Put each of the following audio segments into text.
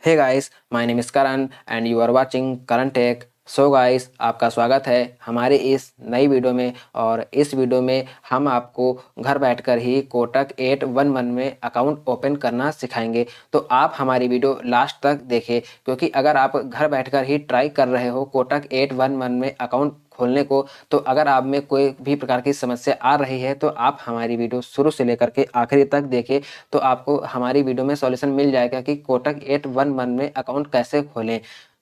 Hey guys, my name is Karan and you are watching Karan Tech. So guys, आपका स्वागत है हमारे इस नई वीडियो में। और इस वीडियो में हम आपको घर बैठकर ही कोटक 811 में अकाउंट ओपन करना सिखाएंगे। तो आप हमारी वीडियो लास्ट तक देखें, क्योंकि अगर आप घर बैठकर ही ट्राई कर रहे हो कोटक 811 में अकाउंट खोलने को, तो अगर आप में कोई भी प्रकार की समस्या आ रही है तो आप हमारी वीडियो शुरू से लेकर के आखिरी तक देखें। तो आपको हमारी वीडियो में सॉल्यूशन मिल जाएगा कि कोटक 811 में अकाउंट कैसे खोलें।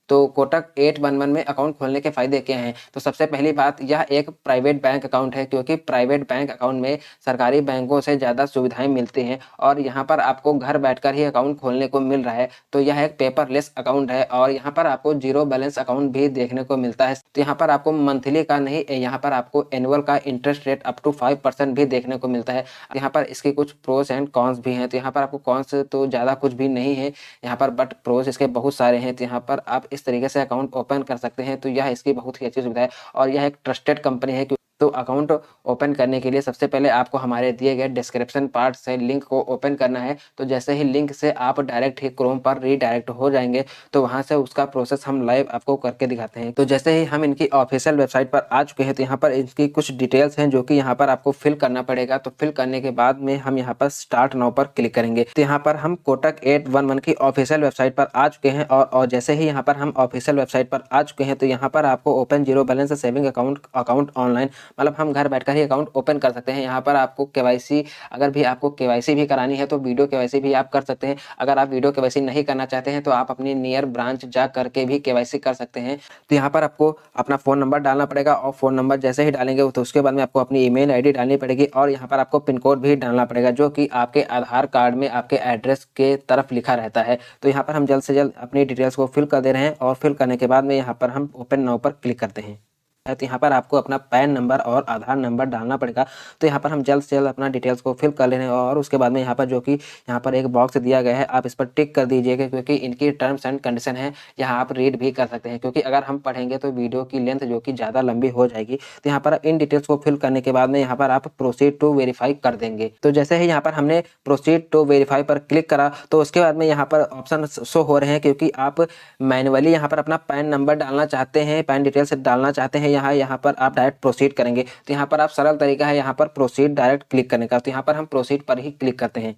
तो कोटक 811 में अकाउंट खोलने के फायदे क्या हैं? तो सबसे पहली बात, यह एक प्राइवेट बैंक अकाउंट है, क्योंकि प्राइवेट बैंक अकाउंट में सरकारी बैंकों से ज़्यादा सुविधाएं मिलती हैं और यहाँ पर आपको घर बैठकर ही अकाउंट खोलने को मिल रहा है। तो यह एक पेपरलेस अकाउंट है और यहाँ पर आपको जीरो बैलेंस अकाउंट भी देखने को मिलता है। तो यहाँ पर आपको मंथली का नहीं, यहाँ पर आपको एनुअल का इंटरेस्ट रेट अप टू 5% भी देखने को मिलता है। यहाँ पर इसके कुछ प्रोस एंड कॉन्स भी हैं। तो यहाँ पर आपको कॉन्स तो ज़्यादा कुछ भी नहीं है यहाँ पर, बट प्रोस इसके बहुत सारे हैं। तो यहाँ पर आप इस तरीके से अकाउंट ओपन कर सकते हैं। तो यह इसकी बहुत ही अच्छी सुविधा है और यह एक ट्रस्टेड कंपनी है। तो अकाउंट ओपन करने के लिए सबसे पहले आपको हमारे दिए गए डिस्क्रिप्शन पार्ट से लिंक को ओपन करना है। तो जैसे ही लिंक से आप डायरेक्ट ही क्रोम पर रीडायरेक्ट हो जाएंगे, तो वहां से उसका प्रोसेस हम लाइव आपको करके दिखाते हैं। तो जैसे ही हम इनकी ऑफिशियल वेबसाइट पर आ चुके हैं, तो यहाँ पर इनकी कुछ डिटेल्स हैं जो कि यहाँ पर आपको फिल करना पड़ेगा। तो फिल करने के बाद में हम यहाँ पर स्टार्ट नाउ पर क्लिक करेंगे। तो यहाँ पर हम कोटक 811 की ऑफिशियल वेबसाइट पर आ चुके हैं और जैसे ही यहाँ पर हम ऑफिशियल वेबसाइट पर आ चुके हैं, तो यहाँ पर आपको open zero balance saving account online, मतलब हम घर बैठकर ही अकाउंट ओपन कर सकते हैं। यहाँ पर आपको केवाईसी, अगर भी आपको केवाईसी भी करानी है तो वीडियो केवाईसी भी आप कर सकते हैं। अगर आप वीडियो केवाईसी नहीं करना चाहते हैं तो आप अपनी नियर ब्रांच जा करके भी केवाईसी कर सकते हैं। तो यहाँ पर आपको अपना फ़ोन नंबर डालना पड़ेगा और फ़ोन नंबर जैसे ही डालेंगे तो उसके बाद में आपको अपनी ईमेल आईडी डालनी पड़ेगी और यहाँ पर आपको पिन कोड भी डालना पड़ेगा, जो कि आपके आधार कार्ड में आपके एड्रेस के तरफ लिखा रहता है। तो यहाँ पर हम जल्द से जल्द अपनी डिटेल्स को फिल कर दे रहे हैं और फिल करने के बाद में यहाँ पर हम ओपन नाउ पर क्लिक करते हैं। तो यहाँ पर आपको अपना पैन नंबर और आधार नंबर डालना पड़ेगा। तो यहाँ पर हम जल्द से जल्द अपना डिटेल्स को फिल कर ले रहे हैं और उसके बाद में यहाँ पर जो कि यहाँ पर एक बॉक्स दिया गया है, आप इस पर टिक कर दीजिएगा, क्योंकि इनकी टर्म्स एंड कंडीशन है। यहाँ आप रीड भी कर सकते हैं, क्योंकि अगर हम पढ़ेंगे तो वीडियो की लेंथ जो कि ज़्यादा लंबी हो जाएगी। तो यहाँ पर इन डिटेल्स को फिल करने के बाद में यहाँ पर आप प्रोसीड टू वेरीफाई कर देंगे। तो जैसे ही यहाँ पर हमने प्रोसीड टू वेरीफाई पर क्लिक करा, तो उसके बाद में यहाँ पर ऑप्शन शो हो रहे हैं, क्योंकि आप मैनुअली यहाँ पर अपना पैन नंबर डालना चाहते हैं, पैन डिटेल्स डालना चाहते हैं। यहाँ पर आप डायरेक्ट प्रोसीड करेंगे। तो यहाँ पर आप सरल तरीका है यहाँ पर प्रोसीड डायरेक्ट क्लिक करने का। तो यहाँ पर हम प्रोसीड पर ही क्लिक करते हैं।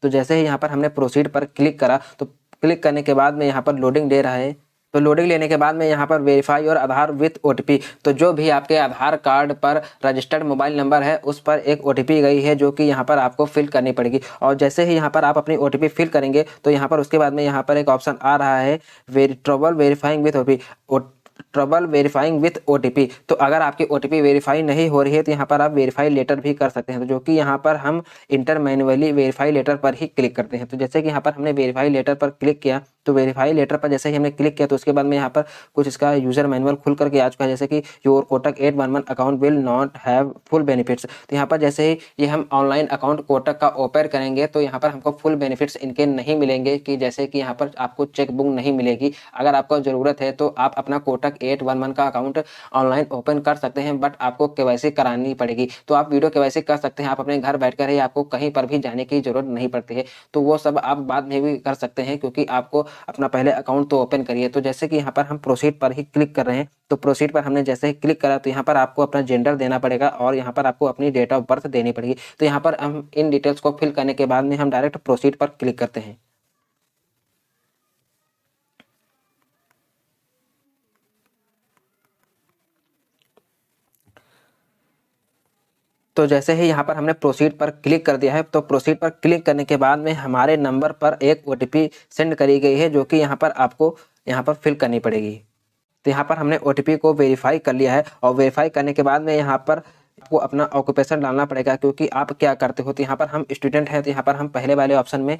तो जैसे ही यहाँ पर हमने प्रोसीड पर क्लिक करा, तो क्लिक करने के बाद में यहाँ पर लोडिंग दे रहा है। तो लोडिंग लेने के बाद में यहाँ पर वेरीफाई और आधार विथ ओटीपी, तो जो भी आपके आधार कार्ड पर रजिस्टर्ड मोबाइल नंबर है उस पर एक ओटीपी गई है, जो कि यहाँ पर आपको फिल करनी पड़ेगी। और जैसे ही यहाँ पर आप अपनी ओटीपी फिल करेंगे, तो यहाँ पर उसके बाद में यहाँ पर एक ऑप्शन आ रहा है trouble verifying with OTP, trouble verifying with OTP. तो अगर आपकी ओटीपी वेरीफाई नहीं हो रही है तो यहाँ पर आप वेरीफाई लेटर भी कर सकते हैं। तो जो कि यहाँ पर हम इंटर मैनुअली वेरीफाई लेटर पर ही क्लिक करते हैं। तो जैसे कि यहाँ पर हमने वेरीफाई लेटर पर क्लिक किया, तो वेरीफाई लेटर पर जैसे ही हमने क्लिक किया, तो उसके बाद में यहाँ पर कुछ इसका यूजर मैनुअल खुल करके आ चुका है, जैसे कि your Kotak 811 account will not have full benefits. तो यहाँ पर जैसे ही ये हम ऑनलाइन अकाउंट कोटक का ओपन करेंगे, तो यहाँ पर हमको फुल बेनिफिट्स इनके नहीं मिलेंगे, कि जैसे कि यहाँ पर आपको चेक बुक नहीं मिलेगी। अगर आपको ज़रूरत है तो आप अपना कोटक 811 का अकाउंट ऑनलाइन ओपन कर सकते हैं, बट आपको केवाईसी करानी पड़ेगी। तो आप वीडियो केवाईसी कर सकते हैं, आप अपने घर बैठकर ही, आपको कहीं पर भी जाने की जरूरत नहीं पड़ती है। तो वो सब आप बाद में भी कर सकते हैं, क्योंकि आपको अपना पहले अकाउंट तो ओपन करिए। तो जैसे कि यहाँ पर हम प्रोसीड पर ही क्लिक कर रहे हैं, तो प्रोसीड पर हमने जैसे ही क्लिक करा, तो यहाँ पर आपको अपना जेंडर देना पड़ेगा और यहाँ पर आपको अपनी डेट ऑफ बर्थ देनी पड़ेगी। तो यहाँ पर हम इन डिटेल्स को फिल करने के बाद में हम डायरेक्ट प्रोसीड पर क्लिक करते हैं। तो जैसे ही यहाँ पर हमने प्रोसीड पर क्लिक कर दिया है, तो प्रोसीड पर क्लिक करने के बाद में हमारे नंबर पर एक ओटीपी सेंड करी गई है, जो कि यहाँ पर आपको यहाँ पर फिल करनी पड़ेगी। तो यहाँ पर हमने ओटीपी को वेरीफाई कर लिया है और वेरीफाई करने के बाद में यहाँ पर आपको अपना ऑक्यूपेशन डालना पड़ेगा, क्योंकि आप क्या करते हो। तो यहाँ पर हम स्टूडेंट हैं, तो यहाँ पर हम पहले वाले ऑप्शन में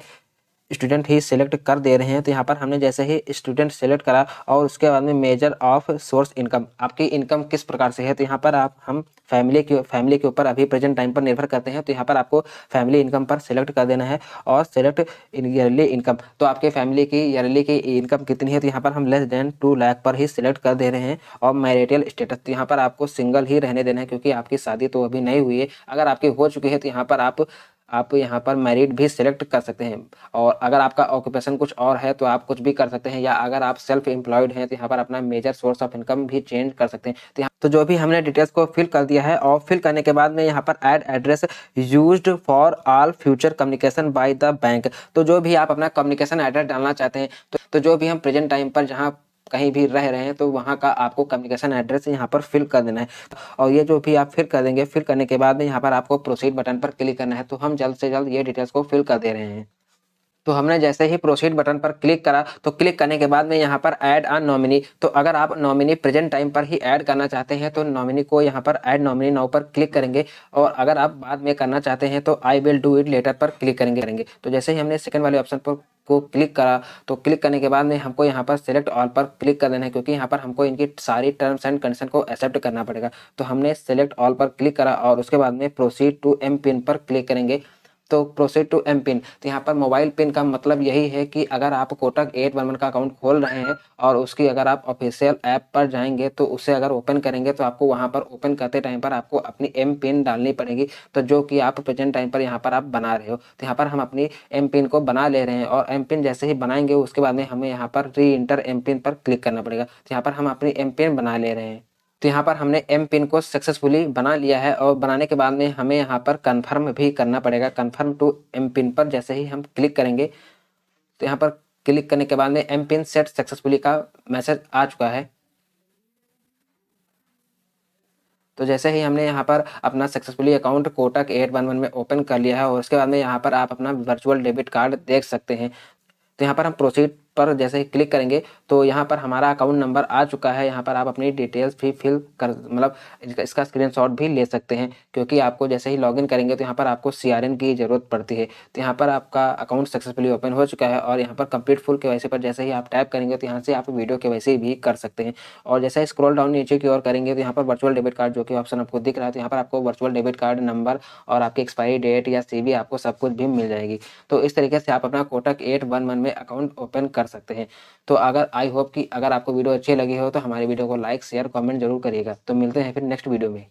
स्टूडेंट ही सिलेक्ट कर दे रहे हैं। तो यहाँ पर हमने जैसे ही स्टूडेंट सेलेक्ट करा और उसके बाद में मेजर ऑफ सोर्स इनकम, आपकी इनकम किस प्रकार से है। तो यहाँ पर हम फैमिली के ऊपर अभी प्रेजेंट टाइम पर निर्भर करते हैं। तो यहाँ पर आपको फैमिली इनकम पर सिलेक्ट कर देना है और सिलेक्ट ईयरली इनकम, तो आपके फैमिली की ईयरली की इनकम कितनी है। तो यहाँ पर हम लेस देन 2 लाख पर ही सिलेक्ट कर दे रहे हैं। और मैरिटल स्टेटस, तो यहाँ पर आपको सिंगल ही रहने देना है, क्योंकि आपकी शादी तो अभी नहीं हुई है। अगर आपकी हो चुकी है तो यहाँ पर आप आप यहाँ पर मैरिड भी सिलेक्ट कर सकते हैं। और अगर आपका ऑक्यूपेशन कुछ और है तो आप कुछ भी कर सकते हैं, या अगर आप सेल्फ एम्प्लॉयड हैं तो यहाँ पर अपना मेजर सोर्स ऑफ इनकम भी चेंज कर सकते हैं। तो जो भी हमने डिटेल्स को फिल कर दिया है, और फिल करने के बाद में यहाँ पर add address used for all future communication by the bank. तो जो भी आप अपना कम्युनिकेशन एड्रेस डालना चाहते हैं, तो जो भी हम प्रेजेंट टाइम पर जहाँ कहीं भी रह रहे हैं तो वहाँ का आपको कम्युनिकेशन एड्रेस यहाँ पर फिल कर देना है। और ये जो भी आप फिल कर देंगे, फिल करने के बाद में यहाँ पर आपको प्रोसीड बटन पर क्लिक करना है। तो हम जल्द से जल्द ये डिटेल्स को फिल कर दे रहे हैं। तो हमने जैसे ही प्रोसीड बटन पर क्लिक करा, तो क्लिक करने के बाद में यहाँ पर ऐड अ नॉमिनी, तो अगर आप नॉमिनी प्रेजेंट टाइम पर ही ऐड करना चाहते हैं तो नॉमिनी को यहाँ पर ऐड नॉमिनी नाउ पर क्लिक करेंगे। और अगर आप बाद में करना चाहते हैं तो I will do it later पर क्लिक करेंगे। तो जैसे ही हमने सेकंड वाले ऑप्शन पर को क्लिक करा, तो क्लिक करने के बाद में हमको यहाँ पर सिलेक्ट ऑल पर क्लिक कर देना है, क्योंकि यहाँ पर हमको इनकी सारी टर्म्स एंड कंडीशन को एक्सेप्ट करना पड़ेगा। तो हमने सिलेक्ट ऑल पर क्लिक करा और उसके बाद में प्रोसीड टू एम पिन पर क्लिक करेंगे। तो प्रोसीड टू एम पिन, तो यहाँ पर मोबाइल पिन का मतलब यही है कि अगर आप कोटक 811 का अकाउंट खोल रहे हैं और उसकी अगर आप ऑफिशियल ऐप पर जाएंगे तो उसे अगर ओपन करेंगे तो आपको वहाँ पर ओपन करते टाइम पर आपको अपनी एम पिन डालनी पड़ेगी, तो जो कि आप प्रेजेंट टाइम पर यहाँ पर आप बना रहे हो। तो यहाँ पर हम अपनी एम पिन को बना ले रहे हैं, और एम पिन जैसे ही बनाएंगे उसके बाद में हमें यहाँ पर री इंटर एम पिन पर क्लिक करना पड़ेगा। तो यहाँ पर हम अपनी एम पिन बना ले रहे हैं। तो यहाँ पर हमने एम पिन को सक्सेसफुली बना लिया है, और बनाने के बाद में हमें यहाँ पर कन्फर्म भी करना पड़ेगा। कन्फर्म टू एम पिन पर जैसे ही हम क्लिक करेंगे, तो यहाँ पर क्लिक करने के बाद में एम पिन सेट सक्सेसफुली का मैसेज आ चुका है। तो जैसे ही हमने यहाँ पर अपना सक्सेसफुली अकाउंट कोटक 811 में ओपन कर लिया है, और उसके बाद में यहाँ पर आप अपना वर्चुअल डेबिट कार्ड देख सकते हैं। तो यहाँ पर हम प्रोसीड पर जैसे ही क्लिक करेंगे तो यहाँ पर हमारा अकाउंट नंबर आ चुका है। यहाँ पर आप अपनी डिटेल्स भी फिल कर, मतलब इसका स्क्रीनशॉट भी ले सकते हैं, क्योंकि आपको जैसे ही लॉगिन करेंगे तो यहाँ पर आपको CRN की ज़रूरत पड़ती है। तो यहाँ पर आपका अकाउंट सक्सेसफुली ओपन हो चुका है, और यहाँ पर कंप्लीट फुल KYC पर जैसे ही आप टैप करेंगे तो यहाँ से आप वीडियो KYC भी कर सकते हैं। और जैसे ही स्क्रॉल डाउन नीचे की ओर करेंगे तो यहाँ पर वर्चुअल डेबिट कार्ड जो कि ऑप्शन आपको दिख रहा है, तो यहाँ पर आपको वर्चुअल डेबिट कार्ड नंबर और आपकी एक्सपायरी डेट या CV आपको सब कुछ भी मिल जाएगी। तो इस तरीके से आप अपना कोटक 811 में अकाउंट ओपन कर सकते हैं। तो अगर आई होप कि अगर आपको वीडियो अच्छी लगी हो तो हमारी वीडियो को लाइक शेयर कमेंट जरूर करिएगा। तो मिलते हैं फिर नेक्स्ट वीडियो में।